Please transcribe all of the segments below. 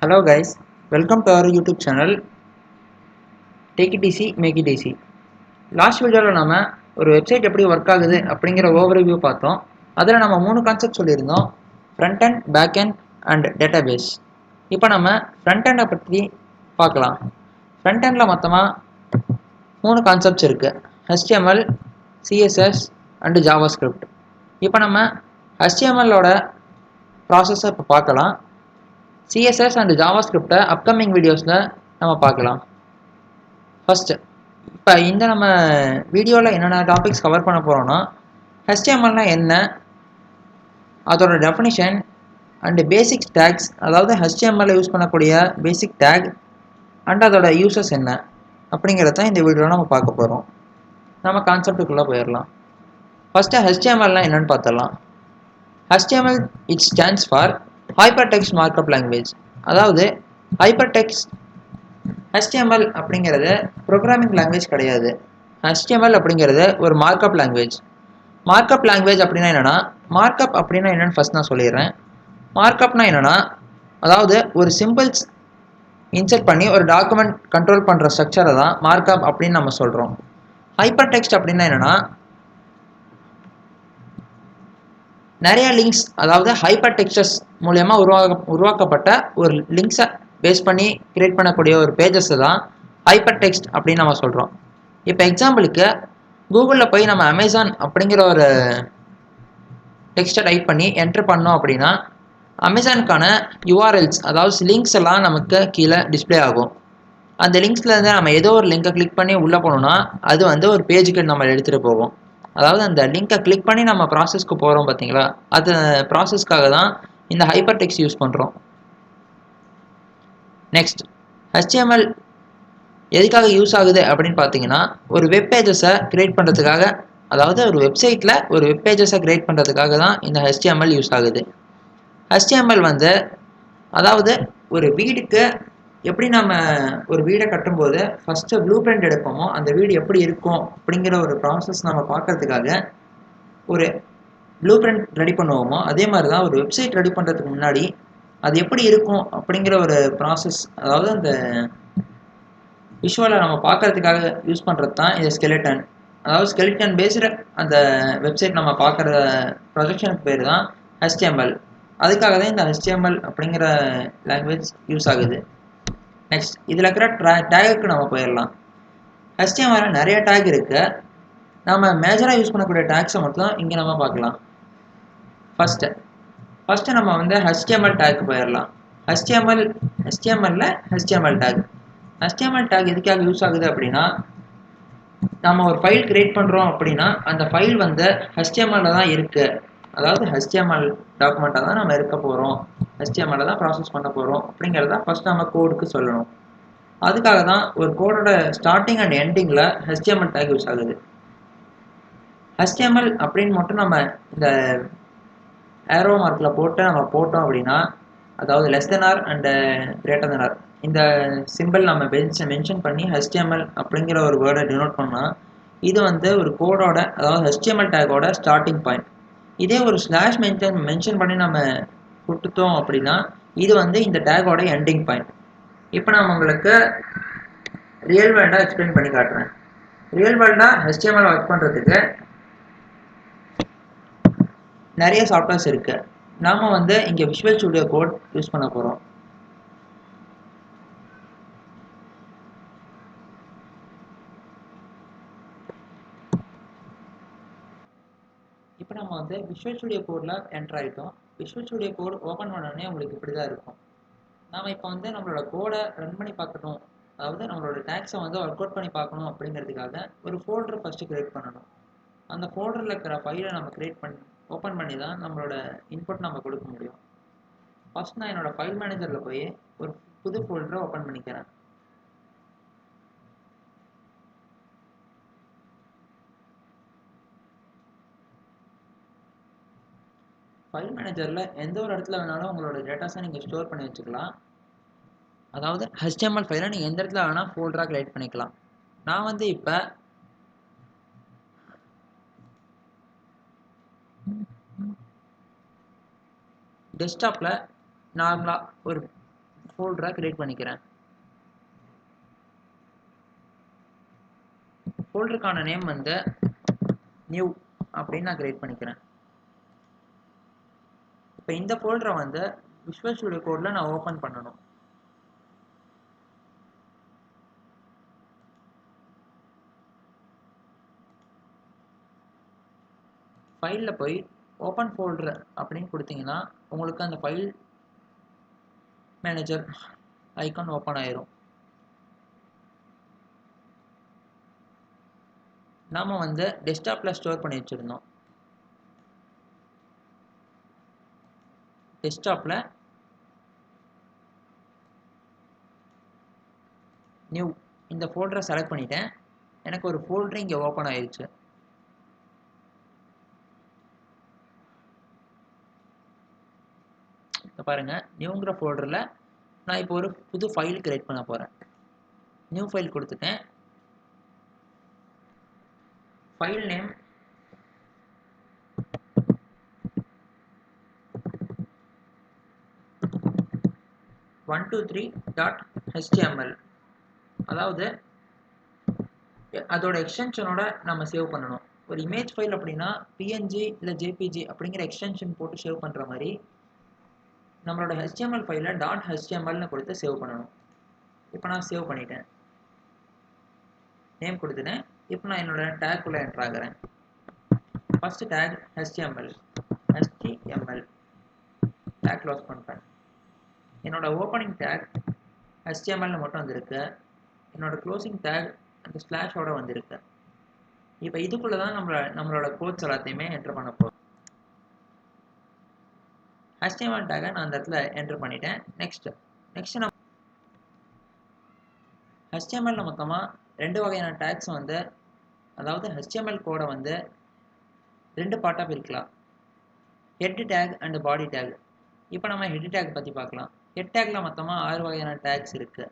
Hello guys, welcome to our YouTube channel Take it easy, make it easy. Last வீடியோவில் நம்ம ஒரு website எப்படி work ஆகுது அப்படிங்கிற ஓவர்வியூ பார்த்தோம். அதில் நம்ம 3 கான்செப்ட் சொல்லியிருந்தோம்: front end, back end and database. இப்போ நம்ம ஃப்ரண்ட் எண்டை பற்றி பார்க்கலாம். ஃப்ரண்ட் எண்டில் மொத்தமாக 3 கான்செப்ட்ஸ் இருக்குது: HTML, CSS அண்டு ஜாவாஸ்கிரிப்ட். இப்போ நம்ம HTMLோட ப்ராசஸை இப்போ பார்க்கலாம். CSS அண்ட் ஜாவாஸ்கிரிப்டை அப்கமிங் வீடியோஸில் நம்ம பார்க்கலாம். ஃபஸ்ட்டு இப்போ இந்த நம்ம வீடியோவில் என்னென்ன டாபிக்ஸ் கவர் பண்ண போகிறோன்னா, HTMLனா என்ன, அதோட டெஃபினிஷன் அண்டு பேசிக் டேக்ஸ், அதாவது HTML யூஸ் பண்ணக்கூடிய பேசிக் டேக் அண்ட் அதோட யூசஸ் என்ன அப்படிங்கிறத தான் இந்த வீடியோவில் நம்ம பார்க்க போகிறோம். நம்ம கான்செப்டுக்குள்ளே போயிடலாம். ஃபஸ்ட்டு HTMLனா என்னென்னு பார்த்துடலாம். HTML it stands for hyper text markup language. அதாவது ஹைப்பர் டெக்ஸ்ட் HTML அப்படிங்கிறது ப்ரோக்ராமிங் லாங்குவேஜ் கிடையாது. HTML அப்படிங்கிறது ஒரு மார்க்அப் லாங்குவேஜ். மார்க்அப் லாங்குவேஜ் அப்படின்னா என்னென்னா, மார்க்அப் அப்படின்னா என்னென்னு ஃபஸ்ட் நான் சொல்லிடுறேன். மார்க்அப்னா என்னென்னா, அதாவது ஒரு சிம்பிள்ஸ் இன்சர்ட் பண்ணி ஒரு டாக்குமெண்ட் கண்ட்ரோல் பண்ணுற ஸ்ட்ரக்சரை தான் மார்க்அப் அப்படின்னு நம்ம சொல்கிறோம். ஹைப்பர் டெக்ஸ்ட் அப்படின்னா என்னென்னா, நிறைய லிங்க்ஸ், அதாவது ஹைப்பர் டெக்ஸ்டஸ் மூலயமா உருவாக்கப்பட்ட ஒரு லிங்க்ஸை பேஸ் பண்ணி கிரியேட் பண்ணக்கூடிய ஒரு பேஜஸை தான் ஹைப்பர் டெக்ஸ்ட் அப்படின்னு நம்ம சொல்கிறோம். இப்போ எக்ஸாம்பிளுக்கு கூகுளில் போய் நம்ம அமேசான் அப்படிங்கிற ஒரு டெக்ஸ்ட்டை டைப் பண்ணி என்ட்ரு பண்ணோம் அப்படின்னா அமேசானுக்கான URLs, அதாவது லிங்க்ஸ் எல்லாம் நமக்கு கீழே டிஸ்பிளே ஆகும். அந்த லிங்க்ஸ்லேருந்து நம்ம ஏதோ ஒரு லிங்கை கிளிக் பண்ணி உள்ளே போனோம்னா அது வந்து ஒரு பேஜுக்கு நம்ம எடுத்துகிட்டு போகும். அதாவது அந்த லிங்கை கிளிக் பண்ணி நம்ம ப்ராசஸ்க்கு போகிறோம் பார்த்தீங்களா, அது ப்ராசஸ்க்காக தான் இந்த ஹைப்பர் டெக்ஸ்ட் யூஸ் பண்ணுறோம். நெக்ஸ்ட், HTML எதுக்காக யூஸ் ஆகுது அப்படின்னு பார்த்தீங்கன்னா, ஒரு வெப் பேஜஸை கிரியேட் பண்ணுறதுக்காக, அதாவது ஒரு வெப்சைட்டில் ஒரு வெப் பேஜஸை கிரியேட் பண்ணுறதுக்காக தான் இந்த HTML யூஸ் ஆகுது. HTML வந்து, அதாவது ஒரு வீடுக்கு எப்படி நம்ம ஒரு வீடை கட்டும்போது ஃபஸ்ட்டு ப்ளூ பிரிண்ட் எடுப்போமோ, அந்த வீடு எப்படி இருக்கும் அப்படிங்கிற ஒரு ப்ராசஸ் நம்ம பார்க்கறதுக்காக ஒரு ப்ளூ பிரிண்ட் ரெடி பண்ணுவோமோ, அதே மாதிரி தான் ஒரு வெப்சைட் ரெடி பண்ணுறதுக்கு முன்னாடி அது எப்படி இருக்கும் அப்படிங்கிற ஒரு ப்ராசஸ், அதாவது அந்த விஷுவலை நம்ம பார்க்கறதுக்காக யூஸ் பண்ணுறது தான் இந்த ஸ்கெலிட்டன். அதாவது ஸ்கெலிட்டன் பேஸ்டு அந்த வெப்சைட் நம்ம பார்க்குற ப்ரொஜெக்ஷனுக்கு பேர் தான் HTML. அதுக்காக தான் இந்த HTML அப்படிங்கிற லாங்குவேஜ் யூஸ் ஆகுது. நெக்ஸ்ட், இதில் இருக்கிற டேகுக்கு நம்ம போயிடலாம். HTML நிறைய டேக் இருக்குது. நம்ம மேஜராக யூஸ் பண்ணக்கூடிய டேக்ஸை மட்டும் இங்கே நம்ம பார்க்கலாம். ஃபஸ்ட்டு நம்ம வந்து HTML டேக் போயிடலாம். HTML take. HTML டேக் எதுக்காக யூஸ் ஆகுது அப்படின்னா, நம்ம ஒரு ஃபைல் கிரியேட் பண்ணுறோம் அப்படின்னா அந்த ஃபைல் வந்து HTML தான் இருக்குது. அதாவது HTML டாக்குமெண்ட்டாக தான் நம்ம இருக்க போகிறோம், HTML தான் ப்ராசஸ் பண்ண போகிறோம் அப்படிங்கிறத ஃபஸ்ட் நம்ம கோடுக்கு சொல்லணும். அதுக்காக தான் ஒரு கோடோட ஸ்டார்டிங் அண்ட் எண்டிங்கில் HTML டேக் யூஸ் ஆகுது. HTML அப்படின்னு மட்டும் நம்ம இந்த ஏரோ மார்க்கில் போட்டு நம்ம போட்டோம் அப்படின்னா, அதாவது less than or and greater than or இந்த சிம்பிள் நம்ம மென்ஷன் பண்ணி HTML அப்படிங்கிற ஒரு வேர்டை டினோட் பண்ணால் இது வந்து ஒரு கோடோட, அதாவது HTML டேக்கோட ஸ்டார்டிங் பாயிண்ட். இதே ஒரு ஸ்லாஷ் மென்ஷன் பண்ணி நம்ம கொடுத்தோம் அப்படின்னா இது வந்து இந்த டேக்கோட எண்டிங் பாயிண்ட். இப்போ நான் உங்களுக்கு ரியல் வேர்ல்டாக எக்ஸ்பிளைன் பண்ணி காட்டுறேன். ரியல் வேர்ல்டாக HTML ஒர்க் பண்ணுறதுக்கு நிறைய சாஃப்ட்வேர்ஸ் இருக்குது. நாம் வந்து இங்கே விஷுவல் ஸ்டுடியோ கோட் யூஸ் பண்ண போகிறோம். இப்போ நம்ம வந்து விஷுவல் ஸ்டுடியோ கோடில் என்டர் ஆகிட்டோம். விஷுவல் ஸ்டுடியோ கோட் ஓப்பன் பண்ணோடனே உங்களுக்கு இப்படி தான் இருக்கும். நாம் இப்போ வந்து நம்மளோட கோடை ரன் பண்ணி பார்க்கணும், அதாவது நம்மளோட டேக்ஸை வந்து ஒர்க் அவுட் பண்ணி பார்க்கணும் அப்படிங்கிறதுக்காக ஒரு ஃபோல்டர் ஃபஸ்ட்டு க்ரியேட் பண்ணணும். அந்த ஃபோல்டரில் இருக்கிற ஃபைலை நம்ம ஓப்பன் பண்ணி தான் நம்மளோட இன்புட் நம்ம கொடுக்க முடியும். ஃபஸ்ட் நான் என்னோடய ஃபைல் மேனேஜரில் போய் ஒரு புது ஃபோல்டரை ஓப்பன் பண்ணிக்கிறேன். ஃபைல் மேனேஜரில் எந்த ஒரு இடத்துல வேணாலும் உங்களோட டேட்டாஸை நீங்கள் ஸ்டோர் பண்ணி வச்சுக்கலாம். அதாவது HTML ஃபைலை நீங்கள் எந்த இடத்துல வேணால் ஃபோல்டராக க்ரியேட் பண்ணிக்கலாம். நான் வந்து இப்போ டெஸ்க்டாப்பில் நார்மலாக ஒரு ஃபோல்டரை கிரியேட் பண்ணிக்கிறேன். ஃபோல்டருக்கான நேம் வந்து நியூ அப்படின்னு நான் கிரியேட் பண்ணிக்கிறேன். இப்போ இந்த ஃபோல்டரை வந்து விஷுவல் ஸ்டுடியோ கோடில் நான் ஓப்பன் பண்ணணும். ஃபைலில் போய் ஓப்பன் ஃபோல்டர் அப்படின்னு கொடுத்தீங்கன்னா உங்களுக்கு அந்த ஃபைல் மேனேஜர் ஐக்கான் ஓப்பன் ஆயிரும். நாம வந்து டெஸ்க்டாப்பில் ஸ்டோர் பண்ணி வச்சுருந்தோம். டெஸ்க்டாப்பில் நியூ இந்த ஃபோல்டரை செலக்ட் பண்ணிட்டேன். எனக்கு ஒரு ஃபோல்டர் இங்கே ஓப்பன் ஆயிடுச்சு. இப்போ பாருங்கள், நியூங்கிற ஃபோல்டரில் நான் இப்போ ஒரு புது ஃபைல் கிரியேட் பண்ண போகிறேன். நியூ ஃபைல் கொடுத்துட்டேன். File name (123.html). அதாவது அதோட எக்ஸ்டென்ஷனோட நம்ம சேவ் பண்ணணும். ஒரு இமேஜ் ஃபைல் அப்படின்னா பிஎன்ஜி இல்லை ஜேபிஜி அப்படிங்கிற எக்ஸ்டென்ஷன் போட்டு சேவ் பண்ணுற மாதிரி நம்மளோட HTML ஃபைலை .htmlனு கொடுத்து சேவ் பண்ணணும். இப்போ நான் சேவ் பண்ணிட்டேன், நேம் கொடுத்துட்டேன். இப்போ நான் என்னோட டேக்குள்ளே என்டர் ஆகிறேன். First take HTML take close பண்ணுறேன். என்னோட ஓப்பனிங் டேக் HTML மட்டும் வந்திருக்கு. என்னோட க்ளோசிங் டேக் அந்த ஸ்லாஷோட வந்திருக்கு. இப்போ இதுக்குள்ளே தான் நம்மளோட கோட்ஸ் எல்லாத்தையுமே என்டர் பண்ண போகிறோம். HTML டேகை நான் அந்த இடத்துல என்டர் பண்ணிட்டேன். நெக்ஸ்ட் நம்ம HTML மொத்தமாக 2 வகையான டேக்ஸ் வந்து, அதாவது HTML கோடை வந்து 2 பார்ட்டாக பிரிக்கலாம், head take and body take. இப்போ நம்ம ஹெட் டேக் பற்றி பார்க்கலாம். ஹெட் டேக்கில் மொத்தமாக 6 வகையான டேக்ஸ் இருக்குது.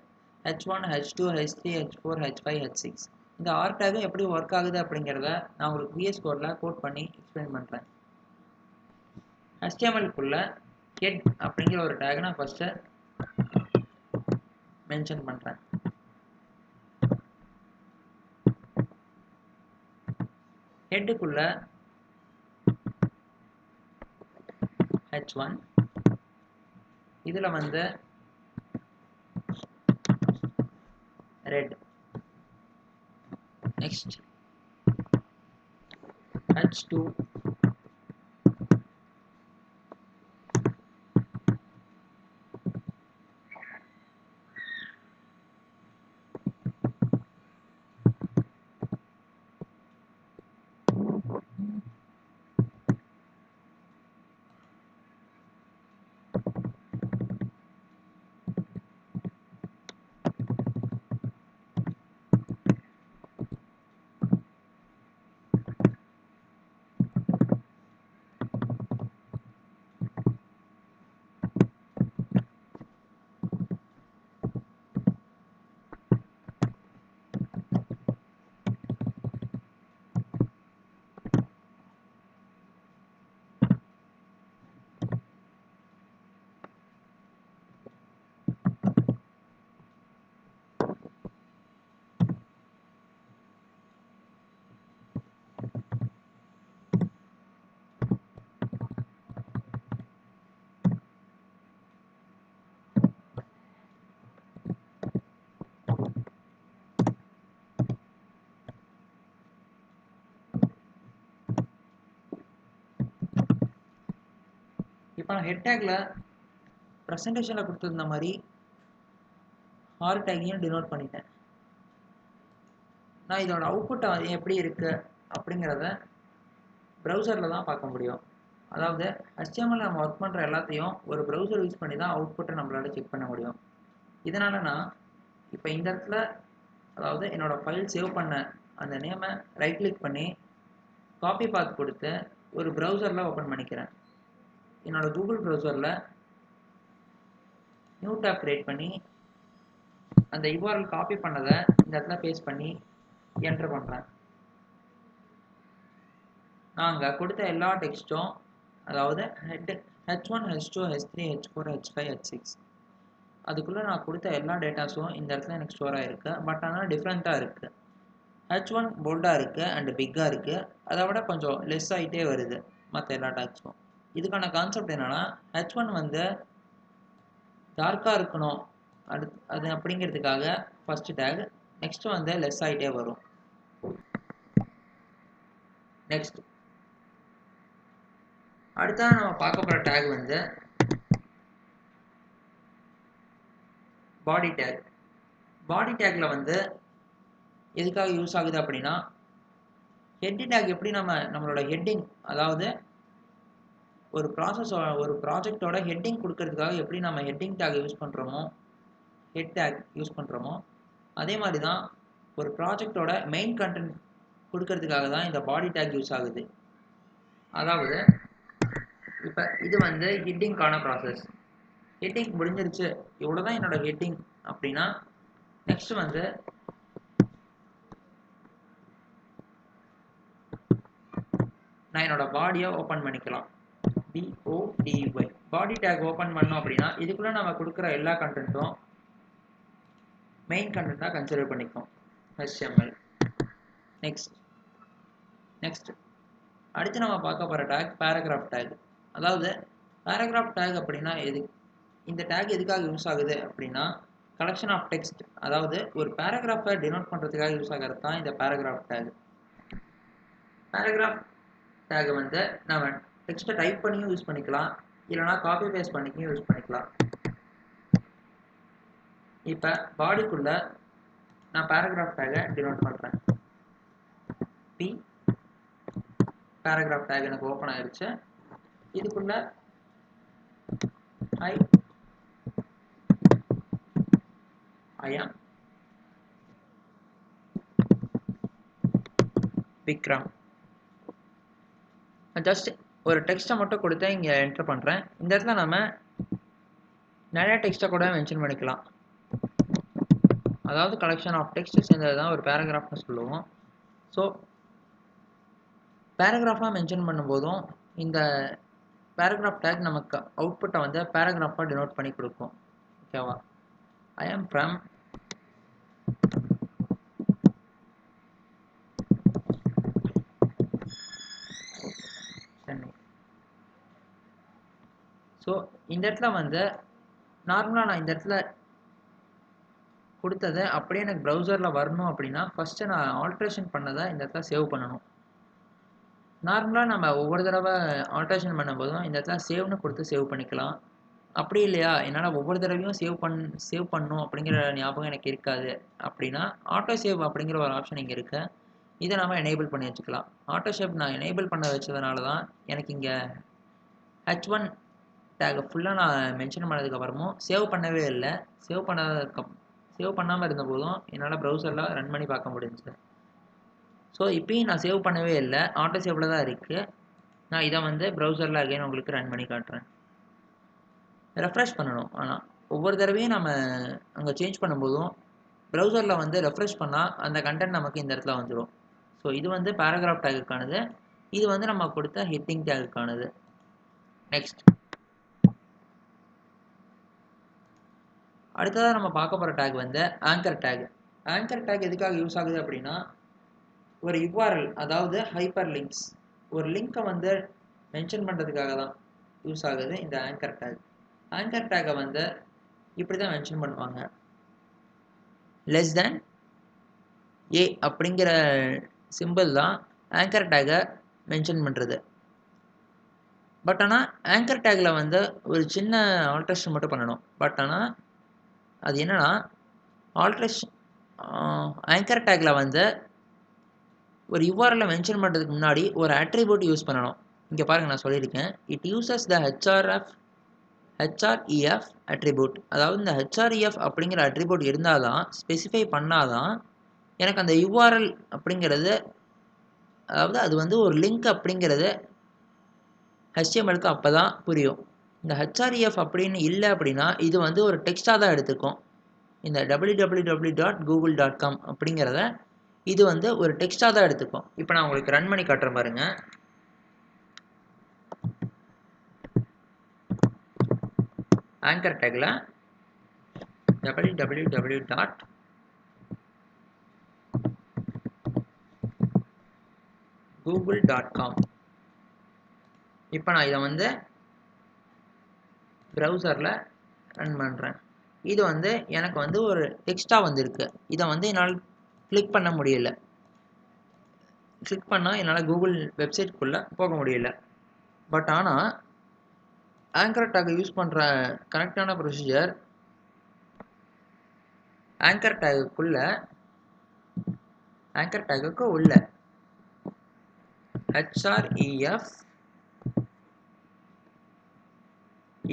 H1, H2, H3, H4, H5, H6. இந்த 6 டேகும் எப்படி ஒர்க் ஆகுது அப்படிங்கிறத நான் உங்களுக்கு VS கோடில் கோட் பண்ணி எக்ஸ்பிளைன் பண்ணுறேன். HTML-க்குள்ள ஹெட் அப்படிங்கிற ஒரு டேக் நான் ஃபர்ஸ்ட்டு மென்ஷன் பண்ணுறேன். ஹெட்டுக்குள்ள H1, இதில் வந்து ரெட். நெக்ஸ்ட் H2, இப்போ நான் ஹெட் டேக்கில் ப்ரெசன்டேஷனில் கொடுத்துருந்த மாதிரி ஆர் டேக்கையும் டினோட் பண்ணிட்டேன். நான் இதோட அவுட்புட் எப்படி இருக்குது அப்படிங்கிறத ப்ரௌசரில் தான் பார்க்க முடியும். அதாவது HTML நம்ம ஒர்க் பண்ணுற எல்லாத்தையும் ஒரு ப்ரௌசர் யூஸ் பண்ணி தான் அவுட்புட்டை நம்மளால செக் பண்ண முடியும். இதனால் நான் இப்போ இந்த இடத்துல, அதாவது என்னோடய ஃபைல் சேவ் பண்ண அந்த நேமை ரைட் கிளிக் பண்ணி காப்பி பாத் கொடுத்து ஒரு ப்ரௌசரில் ஓப்பன் பண்ணிக்கிறேன். என்னோடய கூகுள் ப்ரௌசரில் நியூ டேப் கிரியேட் பண்ணி அந்த URL காப்பி பண்ணதை இந்த இடத்துல பேஸ்ட் பண்ணி என்டர் பண்ணுறேன். நான் அங்கே கொடுத்த எல்லா டெக்ஸ்ட்டும், அதாவது H1, H2, H3, H4, H5, H6 அதுக்குள்ளே நான் கொடுத்த எல்லா டேட்டாஸும் இந்த இடத்துல எனக்கு ஸ்டோர் ஆகிருக்கு. பட் ஆனால் டிஃப்ரெண்ட்டாக இருக்குது. H1 போல்டாக இருக்குது அண்ட் பிக்காக இருக்குது. அதை விட கொஞ்சம் லெஸ் ஆகிட்டே வருது மற்ற எல்லா டேக்ஸும். இதுக்கான கான்செப்ட் என்னென்னா, H1 வந்து டார்க்காக இருக்கணும் அது அப்படிங்கிறதுக்காக ஃபஸ்ட்டு டேக். நெக்ஸ்ட்டு வந்து லெஸ் ஆகிட்டே வரும். நெக்ஸ்ட் அடுத்ததான் நம்ம பார்க்க போகிற டேக் வந்து பாடி டேக். பாடி டேக்கில் வந்து எதுக்காக யூஸ் ஆகுது அப்படின்னா, ஹெட் டேக் எப்படி நம்மளோட ஹெட்டிங், அதாவது ஒரு ப்ராஜெக்டோட ஹெட்டிங் கொடுக்கறதுக்காக எப்படி நம்ம ஹெட்டிங் டேக் யூஸ் பண்ணுறோமோ, ஹெட் டேக் யூஸ் பண்ணுறோமோ, அதே மாதிரி தான் ஒரு ப்ராஜெக்டோட மெயின் கண்டென்ட் கொடுக்கறதுக்காக தான் இந்த பாடி டேக் யூஸ் ஆகுது. அதாவது இப்போ இது வந்து ஹெட்டிங்கான ப்ராசஸ். ஹெட்டிங் முடிஞ்சிருச்சு, இவ்வளோ தான் என்னோட ஹெட்டிங் அப்படின்னா, நெக்ஸ்ட் வந்து நான் என்னோட பாடியை ஓப்பன் பண்ணிக்கலாம். BODY பாடி டேக் ஓப்பன் பண்ணோம் அப்படின்னா இதுக்குள்ளே நம்ம கொடுக்குற எல்லா கண்டென்ட்டும் மெயின் கண்டென்ட்டாக கன்சிடர் பண்ணிக்கும் HTML. நெக்ஸ்ட் அடுத்து நம்ம பார்க்க போகிற டேக் பேராகிராஃப் டேக். அதாவது பேராகிராஃப் டேக் அப்படின்னா இந்த டேக் எதுக்காக யூஸ் ஆகுது அப்படின்னா, கலெக்ஷன் ஆஃப் டெக்ஸ்ட், அதாவது ஒரு பேராகிராஃபை டினோட் பண்ணுறதுக்காக யூஸ் ஆகிறது தான் இந்த பேராகிராஃப் டேக். பேராகிராஃப் டேக் வந்து நம்ம டெக்ஸ்ட்டை டைப் பண்ணியும் யூஸ் பண்ணிக்கலாம், இல்லைனா காப்பி பேஸ்ட் பண்ணிக்கும் யூஸ் பண்ணிக்கலாம். இப்போ பாடிக்குள்ளே நான் பேராகிராஃப் டேகை டினோட் பண்ணுறேன். பேராகிராஃப் டேக் எனக்கு ஓப்பன் ஆயிடுச்சு. இதுக்குள்ள I am விக்ரம். ஜஸ்ட் ஒரு டெக்ஸ்ட்டை மட்டும் கொடுத்து இங்கே என்டர் பண்ணுறேன். இந்த இடத்துல நம்ம நிறையா டெக்ஸ்ட்டை கூட மென்ஷன் பண்ணிக்கலாம். அதாவது கலெக்ஷன் ஆஃப் டெக்ஸ்ட் சேர்ந்தது தான் ஒரு பேராகிராஃப்னு சொல்லுவோம். ஸோ பேராகிராஃபாக மென்ஷன் பண்ணும்போதும் இந்த பேராகிராஃப் டேக் நமக்கு அவுட்புட்டை வந்து பேராகிராஃபாக டினோட் பண்ணி கொடுக்கும். ஓகேவா? ஐ ஆம் ஃப்ரம் சென்னை. ஸோ இந்த இடத்துல வந்து நார்மலாக நான் இந்த இடத்துல கொடுத்ததை அப்படியே எனக்கு ப்ரௌசரில் வரணும் அப்படின்னா ஃபஸ்ட்டு நான் ஆல்ட்ரேஷன் பண்ணதை இந்த இடத்துல சேவ் பண்ணணும். நார்மலாக நம்ம ஒவ்வொரு தடவை ஆல்ட்ரேஷன் பண்ணும்போதும் இந்த இடத்துல சேவ்னு கொடுத்து சேவ் பண்ணிக்கலாம். அப்படி இல்லையா, என்னால் ஒவ்வொரு தடவையும் சேவ் பண்ணணும் அப்படிங்கிற ஞாபகம் எனக்கு இருக்காது அப்படின்னா ஆட்டோ சேவ் அப்படிங்கிற ஒரு ஆப்ஷன் இங்கே இருக்குது. இதை நம்ம எனேபிள் பண்ணி வச்சுக்கலாம். ஆட்டோ சேவ் நான் எனேபிள் பண்ண வச்சதுனால தான் எனக்கு இங்கே H1 டேகை ஃபுல்லாக நான் மென்ஷன் பண்ணதுக்கப்புறமும் சேவ் பண்ணவே இல்லை. சேவ் பண்ணாமல் இருந்த போதும் என்னால் ப்ரௌசரில் ரன் பண்ணி பார்க்க முடிஞ்சுது. ஸோ இப்போயும் நான் சேவ் பண்ணவே இல்லை, ஆட்டோ சேவில் தான் இருக்குது. நான் இதை வந்து ப்ரௌசரில் அகைன் உங்களுக்கு ரன் பண்ணி காட்டுறேன். ரெஃப்ரெஷ் பண்ணணும். ஆனால் ஒவ்வொரு தடவையும் நம்ம அங்கே சேஞ்ச் பண்ணும்போதும் ப்ரௌசரில் வந்து ரெஃப்ரெஷ் பண்ணால் அந்த கண்டென்ட் நமக்கு இந்த இடத்துல வந்துடும். ஸோ இது வந்து பேராகிராஃப் டேகுக்கானது, இது வந்து நம்ம கொடுத்த ஹெட்டிங் டேகுக்கானது. நெக்ஸ்ட் அடுத்ததாக நம்ம பார்க்க போகிற டேக் வந்து ஆங்கர் டேக். ஆங்கர் டேக் எதுக்காக யூஸ் ஆகுது அப்படின்னா, ஒரு URL, அதாவது ஹைப்பர் லிங்க்ஸ், ஒரு லிங்க்கை வந்து மென்ஷன் பண்ணுறதுக்காக தான் யூஸ் ஆகுது இந்த ஆங்கர் டேக். ஆங்கர் டேக்கை வந்து இப்படி தான் மென்ஷன் பண்ணுவாங்க. லெஸ் தேன் A அப்படிங்கிற சிம்பிள் தான் ஆங்கர் டேக்கை மென்ஷன் பண்ணுறது. பட் ஆனால் ஆங்கர் டேக்கில் வந்து ஒரு சின்ன ஆல்ட்ரேஷன் மட்டும் பண்ணணும். பட் ஆனால் அது என்னன்னா, ஆல்ட்ரேஷன் ஆங்கர் டேக்கில் வந்து ஒரு URL மென்ஷன் பண்ணுறதுக்கு முன்னாடி ஒரு அட்ரிபியூட் யூஸ் பண்ணணும். இங்கே பாருங்கள், நான் சொல்லியிருக்கேன், it uses the HREF attribute. அதாவது இந்த HREF அப்படிங்கிற அட்ரிபியூட் இருந்தால் தான், ஸ்பெசிஃபை பண்ணால் தான் எனக்கு அந்த URL அப்படிங்கிறது, அதாவது அது வந்து ஒரு லிங்க் அப்படிங்கிறது HTMLக்கு அப்போ தான் புரியும். இந்த HREF அப்படின்னு இல்லை அப்படின்னா இது வந்து ஒரு டெக்ஸ்ட்டாக தான் எடுத்துக்கும். இந்த www.google.com அப்படிங்கிறத இது வந்து ஒரு டெக்ஸ்ட்டாக தான் எடுத்துக்கும். இப்போ நான் உங்களுக்கு ரன் பண்ணி காட்டுறேன் பாருங்க. ஆங்கர் டேக்கில் www.google.com. இப்போ நான் இதை வந்து ப்ரௌசரில் ரன் பண்ணுறேன். இது வந்து எனக்கு வந்து ஒரு டெக்ஸ்ட்டாக வந்திருக்கு. இதை வந்து என்னால் கிளிக் பண்ண முடியல. கிளிக் பண்ணால் என்னால் கூகுள் வெப்சைட்குள்ளே போக முடியல. பட் ஆனால் ஆங்கர் டேக் யூஸ் பண்ணுற கரெக்டான ப்ரொசீஜர், ஆங்கர் டேகுக்கு உள்ள href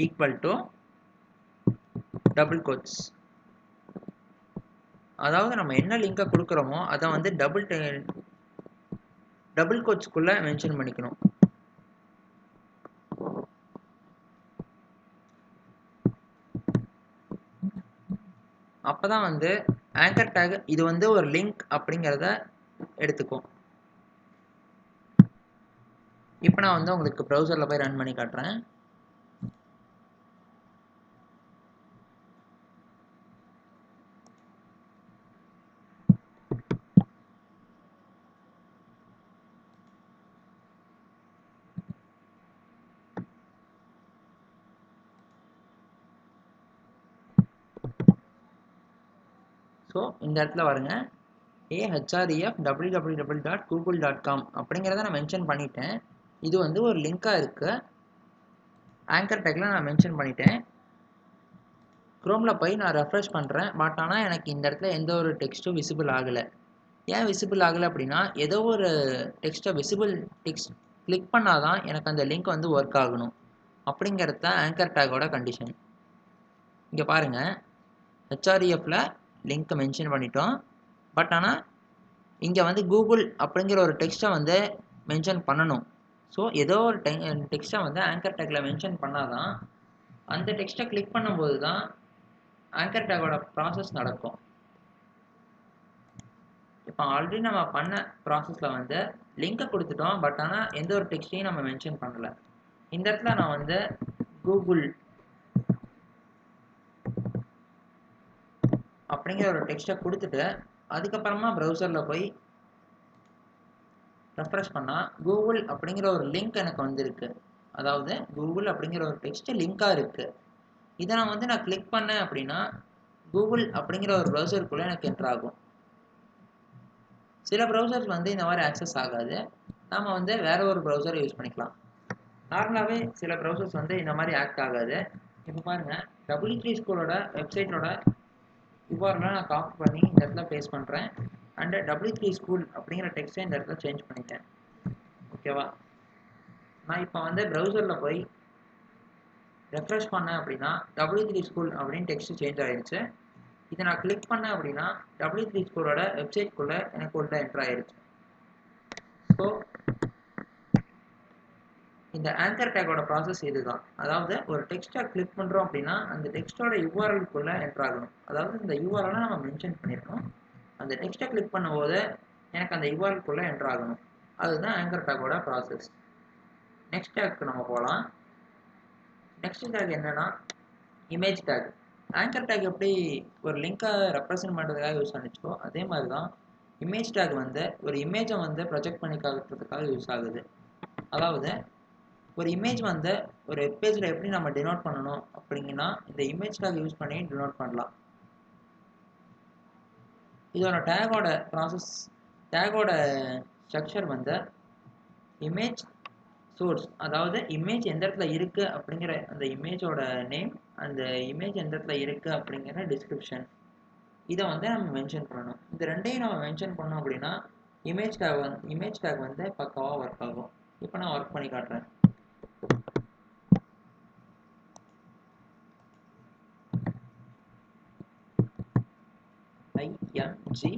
equal to double quotes. அதாவது நம்ம என்ன லிங்கை கொடுக்குறோமோ அதை வந்து டபுள் கோட்ஸ்குள்ளே மென்ஷன் பண்ணிக்கணும். அப்போ தான் வந்து ஆங்கர் டேக் இது வந்து ஒரு லிங்க் அப்படிங்கிறத எடுத்துக்கும். இப்போ நான் வந்து உங்களுக்கு ப்ரௌசரில் போய் ரன் பண்ணி காட்டுறேன். ஸோ இந்த இடத்துல பாருங்க, href www.google.com அப்படிங்கிறத நான் மென்ஷன் பண்ணிட்டேன். இது வந்து ஒரு லிங்காக இருக்குது. ஆங்கர் டேக்கில் நான் மென்ஷன் பண்ணிட்டேன். க்ரோமில் போய் நான் ரெஃப்ரெஷ் பண்ணுறேன். பட் ஆனால் எனக்கு இந்த இடத்துல எந்த ஒரு டெக்ஸ்ட்டும் விசிபிள் ஆகலை. ஏன் விசிபிள் ஆகலை அப்படின்னா, ஏதோ ஒரு டெக்ஸ்ட் கிளிக் பண்ணால் தான் எனக்கு அந்த லிங்க் வந்து ஒர்க் ஆகணும். அப்படிங்கிறது தான் ஆங்கர் டேக்கோட கண்டிஷன். இங்கே பாருங்கள், ஹெச்ஆர்இஎஃப்பில் லிங்க்கை மென்ஷன் பண்ணிட்டோம். பட் ஆனால் இங்கே வந்து கூகுள் அப்படிங்கிற ஒரு டெக்ஸ்ட்டை வந்து மென்ஷன் பண்ணணும். ஸோ ஏதோ ஒரு டெக்ஸ்ட்டை வந்து ஆங்கர் டேக்கில் மென்ஷன் பண்ணால் தான் அந்த டெக்ஸ்ட்டை கிளிக் பண்ணும்போது தான் ஆங்கர் டேக்கோட ப்ராசஸ் நடக்கும். இப்போ ஆல்ரெடி நம்ம பண்ண ப்ராசஸில் வந்து லிங்கை கொடுத்துட்டோம். பட் ஆனால் எந்த ஒரு டெக்ஸ்ட்டையும் நம்ம மென்ஷன் பண்ணலை. இந்த இடத்துல நான் வந்து கூகுள் அப்படிங்கிற ஒரு டெக்ஸ்ட்டை கொடுத்துட்டு அதுக்கப்புறமா ப்ரௌசரில் போய் ரெஃப்ரெஷ் பண்ணால் கூகுள் அப்படிங்கிற ஒரு லிங்க் எனக்கு வந்திருக்கு. அதாவது கூகுள் அப்படிங்கிற ஒரு டெக்ஸ்ட் லிங்காக இருக்குது. இதை நான் வந்து கிளிக் பண்ணேன் அப்படின்னா கூகுள் அப்படிங்கிற ஒரு ப்ரௌசருக்குள்ளே எனக்கு என்ட்ரு ஆகும். சில ப்ரௌசர்ஸ் வந்து இந்த மாதிரி ஆக்சஸ் ஆகாது. நாம் வந்து வேற ஒரு ப்ரௌசரை யூஸ் பண்ணிக்கலாம். நார்மலாகவே சில ப்ரௌசர்ஸ் வந்து இந்த மாதிரி ஆக்ட் ஆகாது. இப்போ பாருங்கள், W3 ஸ்கூலோட வெப்சைட்டோட URL நான் காப்பி பண்ணி இந்த இடத்துல பேஸ்ட் பண்ணுறேன். அண்டு W3 ஸ்கூல் அப்படிங்கிற டெக்ஸ்ட்டை இந்த இடத்துல சேஞ்ச் பண்ணிட்டேன். ஓகேவா? நான் இப்போ வந்து ப்ரௌசரில் போய் ரெஃப்ரெஷ் பண்ணேன் அப்படின்னா W3 ஸ்கூல் அப்படின்னு டெக்ஸ்ட் சேஞ்ச் ஆயிடுச்சு. இதை நான் கிளிக் பண்ணேன் அப்படின்னா W3 ஸ்கூலோட வெப்சைட்குள்ளே எனக்கு உள்ள என்ட்ரு ஆயிடுச்சு. ஸோ இந்த ஆங்கர் டேக்கோட ப்ராசஸ் இதுதான். அதாவது ஒரு டெக்ஸ்ட்டை கிளிக் பண்ணுறோம் அப்படின்னா அந்த டெக்ஸ்ட்டோட URL-க்குள்ளே என்ட்ரு ஆகணும். அதாவது இந்த URL-ஐ நம்ம மென்ஷன் பண்ணிடணும். அந்த டெக்ஸ்ட்டை கிளிக் பண்ணும்போது எனக்கு அந்த URL-க்குள்ளே என்ட்ரு ஆகணும். அதுதான் ஆங்கர் டேக்கோட ப்ராசஸ். நெக்ஸ்ட் டேக்கு நம்ம போகலாம். நெக்ஸ்ட் டேக் என்னன்னா இமேஜ் டேக். ஆங்கர் டேக் எப்படி ஒரு லிங்கை ரெப்ரசென்ட் பண்ணுறதுக்காக யூஸ் பண்ணிச்சோ அதே மாதிரி தான் இமேஜ் டேக் வந்து ஒரு இமேஜை வந்து ப்ரொஜெக்ட் பண்ணி காட்டுறதுக்காக யூஸ் ஆகுது. அதாவது ஒரு இமேஜ் வந்து ஒரு வெப்பேஜில் எப்படி நம்ம டினோட் பண்ணணும் அப்படிங்கன்னா இந்த இமேஜ் டேக் யூஸ் பண்ணி டினோட் பண்ணலாம். இதோட டேகோட ப்ராசஸ், டேகோட ஸ்ட்ரக்சர் வந்து இமேஜ் சோர்ஸ், அதாவது இமேஜ் எந்த இடத்துல இருக்குது அப்படிங்கிற அந்த இமேஜோட நேம், அந்த இமேஜ் எந்த இடத்துல இருக்குது அப்படிங்கிற டிஸ்கிரிப்ஷன், இதை வந்து நம்ம மென்ஷன் பண்ணணும். இந்த ரெண்டையும் நம்ம மென்ஷன் பண்ணோம் அப்படின்னா இமேஜ் டேக் வந்து பக்காவாக ஒர்க் ஆகும். இப்போ நான் ஒர்க் பண்ணி காட்டுறேன். img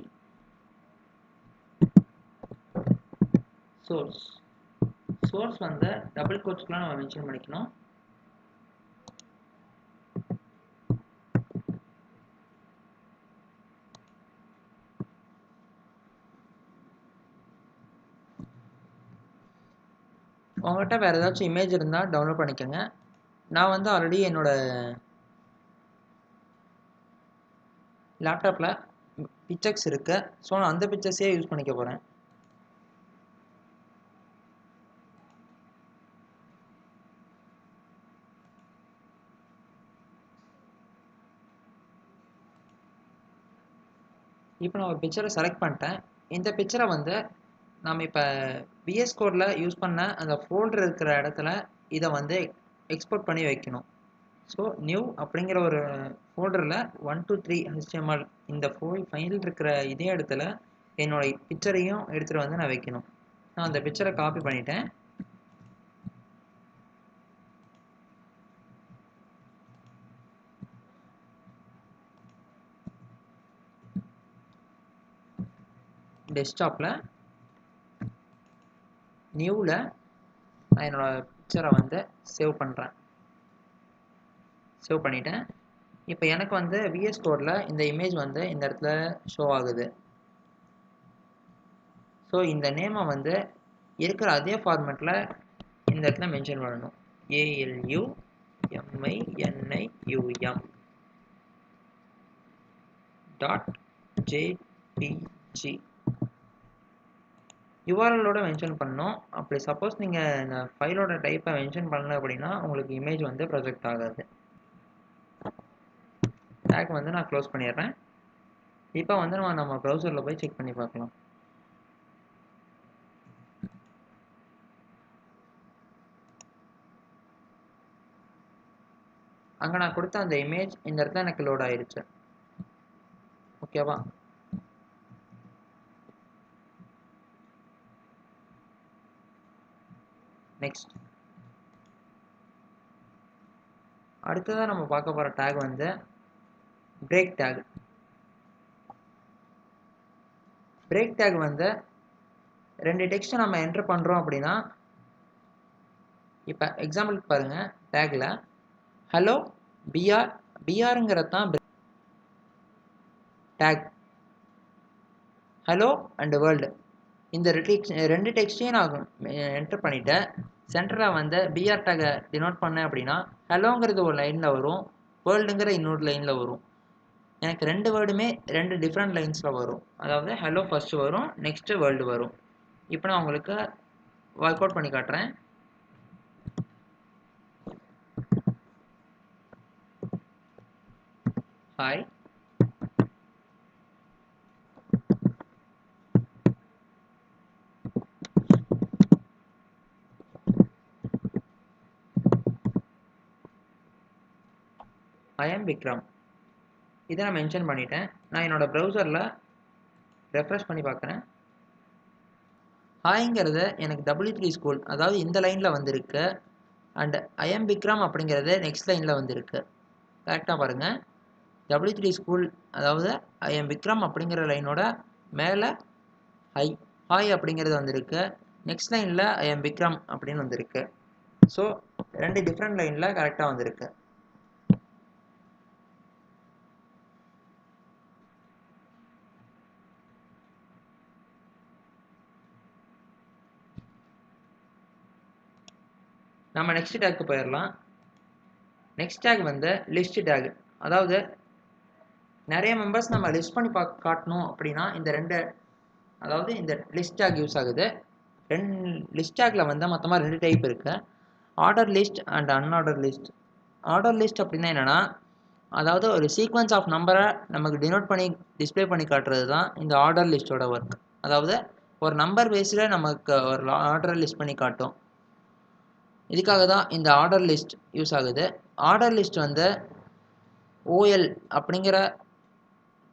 சோர்ஸ் வந்து டபுள் கோட்ஸ்க்குலாம் நம்ம மென்ஷன் பண்ணிக்கணும். உங்கள்கிட்ட வேறு ஏதாச்சும் இமேஜ் இருந்தால் டவுன்லோட் பண்ணிக்கோங்க. நான் வந்து ஆல்ரெடி என்னோட லேப்டாப்பில் பிக்சர்ஸ் இருக்கு. ஸோ நான் அந்த பிக்சர்ஸே யூஸ் பண்ணிக்க போகிறேன். இப்போ நான் ஒரு பிக்சரை செலக்ட் பண்ணிட்டேன். இந்த பிக்சரை வந்து நம்ம இப்போ VS கோடில் யூஸ் பண்ண அந்த ஃபோல்டர் இருக்கிற இடத்துல இதை வந்து எக்ஸ்போர்ட் பண்ணி வைக்கணும். ஸோ நியூ அப்படிங்கிற ஒரு ஃபோல்டரில் 1 2 3 HTML இந்த ஃபைல் இருக்கிற இதே இடத்துல என்னோட பிக்சரையும் எடுத்துகிட்டு வந்து நான் வைக்கணும். நான் அந்த பிக்சரை காப்பி பண்ணிட்டேன். டெஸ்க்டாப்பில் நியூவில் நான் என்னோடய பிக்சரை வந்து சேவ் பண்ணிட்டேன். இப்போ எனக்கு வந்து VS கோடில் இந்த இமேஜ் வந்து இந்த இடத்துல ஷோ ஆகுது. ஸோ இந்த நேமை வந்து இருக்கிற அதே ஃபார்மேட்டில் இந்த இடத்துல மென்ஷன் பண்ணணும். ALUMINIUM .jpg URL-ஓட மென்ஷன் பண்ணணும். அப்படி சப்போஸ் நீங்கள் இந்த ஃபைலோட டைப்பை மென்ஷன் பண்ணல அப்படின்னா உங்களுக்கு இமேஜ் வந்து ப்ரொஜெக்ட் ஆகாது. டேக் வந்து நான் க்ளோஸ் பண்ணிடுறேன். இப்போ வந்து நம்ம ப்ரௌசரில் போய் செக் பண்ணி பார்க்கலாம். அங்கே நான் கொடுத்த அந்த இமேஜ் இந்த இடத்துல எனக்கு லோட் ஆயிடுச்சு. ஓகேவா? நெக்ஸ்ட் அடுத்ததாக நம்ம பார்க்க போகிற டேக் வந்து பிரேக் டேக். பிரேக் டேக் வந்து ரெண்டு டெக்ஸ்ட்டை நம்ம என்டர் பண்ணுறோம் அப்படின்னா, இப்போ எக்ஸாம்பிளுக்கு பாருங்கள், டேக்கில் ஹலோ பிஆருங்கிறது தான் டேக். ஹலோ அண்ட் வேர்ல்டு இந்த ரெண்டு டெக்ஸ்ட்டையும் நான் என்டர் பண்ணிவிட்டேன். சென்டரில் வந்து பிஆர் டேகை டினோட் பண்ணேன் அப்படின்னா ஹலோங்கிறது ஒரு லைனில் வரும், வேர்ல்டுங்கிற இன்னொரு லைனில் வரும். எனக்கு ரெண்டு வேர்டுமே ரெண்டு டிஃப்ரெண்ட் லைன்ஸில் வரும். அதாவது ஹலோ ஃபஸ்ட்டு வரும், நெக்ஸ்ட்டு வேர்ல்டு வரும். இப்போ நான் உங்களுக்கு ஒர்க் அவுட் பண்ணி காட்டுறேன். ஹாய், ஐ ஆம் விக்ரம். இதை நான் மென்ஷன் பண்ணிட்டேன். நான் என்னோடய ப்ரௌசரில் ரெஃப்ரெஷ் பண்ணி பார்க்குறேன். ஹாய்ங்கிறது எனக்கு W3 ஸ்கூல், அதாவது இந்த லைனில் வந்திருக்கு. அண்ட் ஐ ஆம் விக்ரம் அப்படிங்கிறது நெக்ஸ்ட் லைனில் வந்திருக்கு. கரெக்டாக பாருங்கள், W3 ஸ்கூல் அதாவது ஐ ஆம் விக்ரம் அப்படிங்கிற லைனோட மேலே ஹாய் அப்படிங்கிறது வந்திருக்கு. நெக்ஸ்ட் லைனில் ஐ ஆம் விக்ரம் அப்படின்னு வந்திருக்கு. ஸோ ரெண்டு டிஃப்ரெண்ட் லைனில் கரெக்டாக வந்திருக்கு. நம்ம நெக்ஸ்ட் டேக்கு போயிடலாம். நெக்ஸ்ட் டேக் வந்து லிஸ்ட் டேக். அதாவது நிறைய மெம்பர்ஸ் நம்ம லிஸ்ட் பண்ணி காட்டணும் அப்படின்னா இந்த லிஸ்ட் டேக் யூஸ் ஆகுது. லிஸ்ட் டேக்கில் வந்து மொத்தமாக ரெண்டு டைப் இருக்குது, order list and unorder list. Order list அப்படின்னா என்னென்னா, அதாவது ஒரு சீக்வன்ஸ் ஆஃப் நம்பரை நமக்கு டினோட் பண்ணி டிஸ்பிளே பண்ணி காட்டுறது தான் இந்த ஆர்டர் லிஸ்ட்டோட ஒர்க். அதாவது ஒரு நம்பர் பேஸில் நமக்கு ஒரு ஆர்டர் லிஸ்ட் பண்ணி காட்டும். இதுக்காக தான் இந்த ஆர்டர் லிஸ்ட் யூஸ் ஆகுது. ஆர்டர் லிஸ்ட் வந்து OL அப்படிங்கிற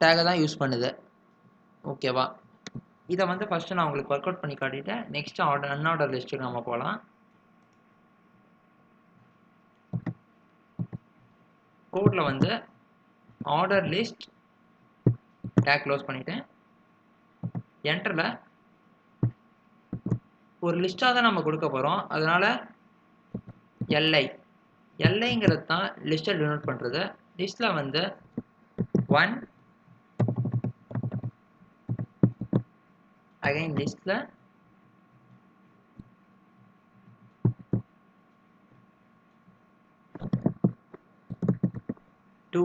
டேகை தான் யூஸ் பண்ணுது. ஓகேவா? இதை வந்து ஃபஸ்ட்டு நான் உங்களுக்கு ஒர்க் அவுட் பண்ணி காட்டிட்டேன். நெக்ஸ்ட் அன்ஆர்டர் லிஸ்ட்டுக்கு நம்ம போகலாம். கோடில் வந்து ஆர்டர் லிஸ்ட் டேக் க்ளோஸ் பண்ணிட்டேன். என்டரில் ஒரு லிஸ்ட்டாக தான் நம்ம கொடுக்க போகிறோம், அதனால் எல்ஐங்கிறது தான் லிஸ்ட்டை டினோட் பண்ணுறது. லிஸ்ட்டில் வந்து 1 அகைன் லிஸ்ட்டில் 2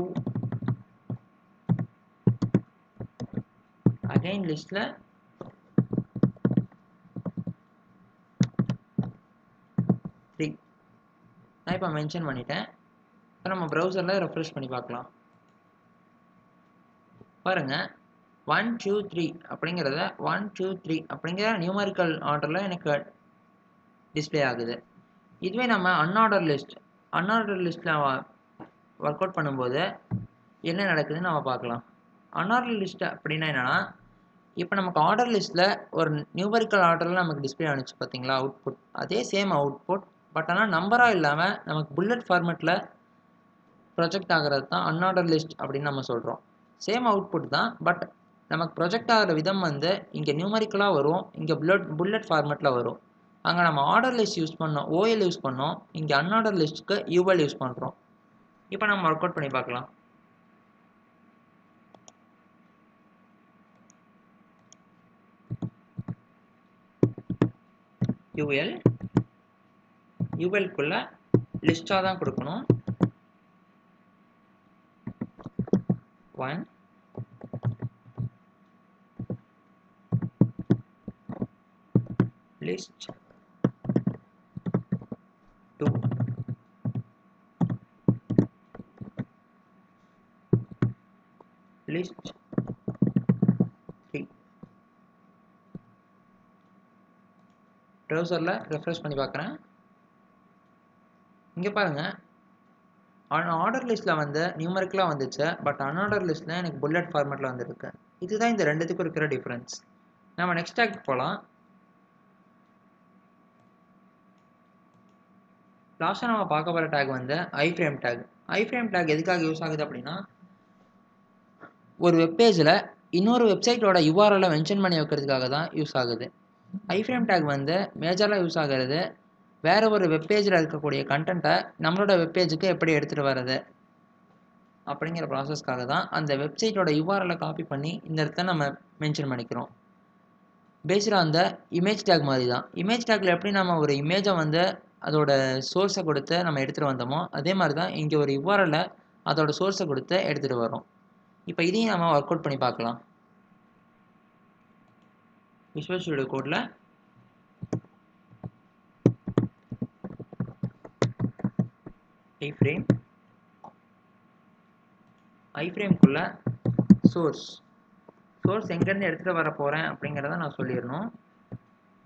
அகைன் லிஸ்ட்டில் த்ரீ நான் இப்போ மென்ஷன் பண்ணிட்டேன். இப்போ நம்ம ப்ரௌசரில் ரெஃப்ரெஷ் பண்ணி பார்க்கலாம். பாருங்கள் 1 2 3 அப்படிங்கிறத 1 2 3 அப்படிங்கிற நியூமரிக்கல் ஆர்டரில் எனக்கு டிஸ்பிளே ஆகுது. இதுவே நம்ம அன்ஆர்டர் லிஸ்ட்டில் ஒர்க் அவுட் பண்ணும்போது என்ன நடக்குதுன்னு நம்ம பார்க்கலாம். அன்ஆர்டர் லிஸ்ட் அப்படின்னா என்னென்னா, இப்போ நமக்கு ஆர்டர் லிஸ்ட்டில் ஒரு நியூமரிக்கல் ஆர்டரில் நமக்கு டிஸ்பிளே ஆனிச்சு பார்த்தீங்களா அவுட்புட், அதே சேம் அவுட்புட். பட் ஆனால் நம்பராக இல்லாமல் நமக்கு புல்லட் ஃபார்மேட்டில் ப்ரொஜெக்ட் ஆகிறது தான் அன்ஆர்டர் லிஸ்ட் அப்படின்னு நம்ம சொல்கிறோம். சேம் அவுட்புட் தான், பட் நமக்கு ப்ரொஜெக்ட் ஆகிற விதம் வந்து இங்கே நியூமரிக்கலாக வரும், இங்கே புல்லட் ஃபார்மேட்டில் வரும். அங்கே நம்ம ஆர்டர் லிஸ்ட் யூஸ் பண்ணோம், ஓஎல் யூஸ் பண்ணோம், இங்கே அன்ஆர்டர் லிஸ்ட்டுக்கு யூஎல் யூஸ் பண்ணுறோம். இப்போ நம்ம ஒர்க் அவுட் பண்ணி பார்க்கலாம். யூஎல்குள்ள லிஸ்டாக தான் கொடுக்கணும். 1 லிஸ்ட் 2 லிஸ்ட் 3. ப்ரௌசரில் ரெஃப்ரெஷ் பண்ணி பார்க்குறேன். இங்கே பாருங்கள், ஆர்டர் லிஸ்ட்டில் வந்து நியூமரிக்கலாக வந்துச்சு, பட் அன்ஆர்டர் லிஸ்ட்டில் எனக்கு புல்லட் ஃபார்மேட்டில் வந்துருக்கு. இதுதான் இந்த ரெண்டுத்துக்கும் இருக்கிற டிஃப்ரென்ஸ். நம்ம நெக்ஸ்ட் டேக் போகலாம். லாஸ்ட்டாக நம்ம பார்க்க போகிற டேக் வந்து ஐஃப்ரேம் டேக். ஐஃப்ரேம் டேக் எதுக்காக யூஸ் ஆகுது அப்படின்னா, ஒரு வெப்பேஜில் இன்னொரு வெப்சைட்டோட யூஆர்எல்லை மென்ஷன் பண்ணி வைக்கிறதுக்காக தான் யூஸ் ஆகுது. ஐஃப்ரேம் டேக் வந்து மேஜராக யூஸ் ஆகிறது வேறு ஒரு வெப்பேஜில் இருக்கக்கூடிய கண்டென்ட்டை நம்மளோட வெப்பேஜுக்கு எப்படி எடுத்துகிட்டு வர்றது அப்படிங்கிற ப்ராசஸ்க்காக தான். அந்த வெப்சைட்டோட யூஆர்எல்லை காப்பி பண்ணி இந்த இடத்த நம்ம மென்ஷன் பண்ணிக்கிறோம். பேஸ்டாக அந்த இமேஜ் டேக் மாதிரி தான். இமேஜ் டேக்கில் எப்படி நம்ம ஒரு இமேஜை வந்து அதோட சோர்ஸை கொடுத்து நம்ம எடுத்துகிட்டு வந்தோமோ, அதே மாதிரி தான் இங்கே ஒரு யூஆர்எல்லை அதோட சோர்ஸை கொடுத்து எடுத்துகிட்டு வரோம். இப்போ இதையும் நம்ம ஒர்க் அவுட் பண்ணி பார்க்கலாம். விஷுவல் ஸ்டுடியோ கோடில் ஐஃப்ரேம்குள்ள சோர்ஸ் எங்கேருந்து எடுத்துகிட்டு வர போகிறேன் அப்படிங்கிறத நான் சொல்லிடணும்.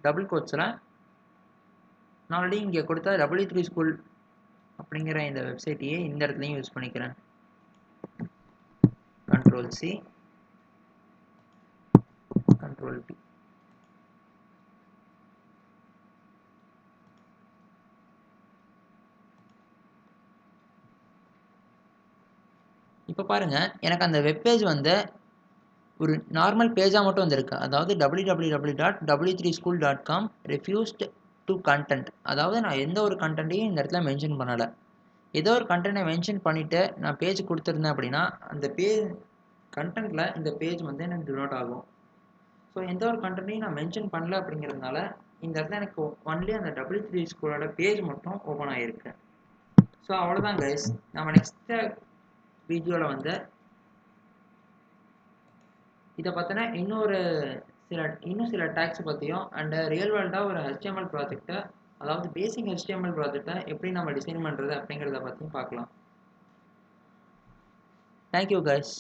டபுள் கோட்ஸில் நான் ஆல்ரெடி இங்கே கொடுத்த W3 ஸ்கூல் அப்படிங்கிற இந்த வெப்சைட்டையே இந்த இடத்துலையும் யூஸ் பண்ணிக்கிறேன். Ctrl+C Ctrl+V. இப்போ பாருங்கள், எனக்கு அந்த வெப்பேஜ் வந்து ஒரு நார்மல் பேஜாக மட்டும் வந்திருக்கு. அதாவது www.w3school.com refused to content. அதாவது நான் எந்த ஒரு கண்டென்ட்டையும் இந்த இடத்துல மென்ஷன் பண்ணலை. ஏதோ ஒரு கண்டென்ட்டை மென்ஷன் பண்ணிவிட்டு நான் பேஜ் கொடுத்துருந்தேன் அப்படின்னா அந்த கண்டென்ட்டில் இந்த பேஜ் வந்து எனக்கு டினோட் ஆகும். ஸோ எந்த ஒரு கண்டென்ட்டையும் நான் மென்ஷன் பண்ணல அப்படிங்கிறதுனால இந்த இடத்துல எனக்கு ஒன்லி அந்த W3 ஸ்கூலோட பேஜ் மட்டும் ஓப்பன் ஆகிருக்கு. ஸோ அவ்வளோதான் கைஸ். நம்ம நெக்ஸ்ட்டு வீடியோவில் வந்து இதை பார்த்தினா இன்னும் சில டேக்ஸ் பற்றியும் அண்ட் ரியல் வேர்ல்டாக ஒரு HTML ப்ராஜெக்டை, அதாவது பேசிக் HTML ப்ராஜெக்டை எப்படி நம்ம டிசைன் பண்ணுறது அப்படிங்கிறத பற்றியும் பார்க்கலாம். Thank you guys.